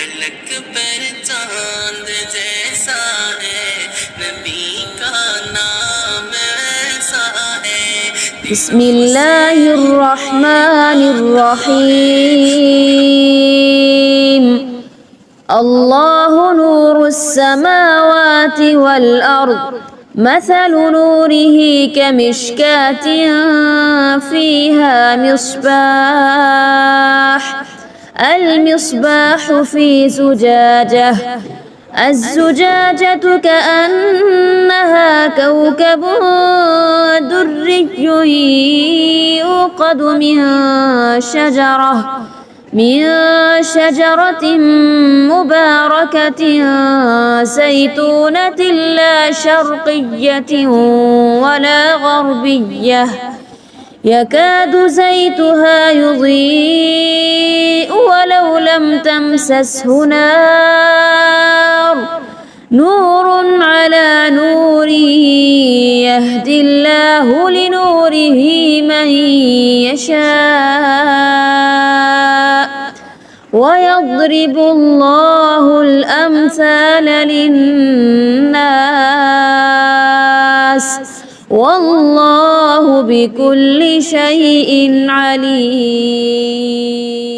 झलक पर चांद जैसा है, नबी का नाम ऐसा है। बिस्मिल्लाहिर्रहमानिर्रहीम। अल्लाहु नूरुस्समावाति वल अर्द मसलु नूरिही कमिश्कातिन फ़ीहा मिस्बाह المصباح في زجاجة الزجاجة كأنها كوكب دري يوقد من شجرة مباركة زيتونة لا شرقية ولا غربية يكاد زيتها يضيء ولو لم تمسسه نار نور على نور يهدي الله لنوره من يشاء ويضرب الله الأمثال للناس والله بكل شيء عليم.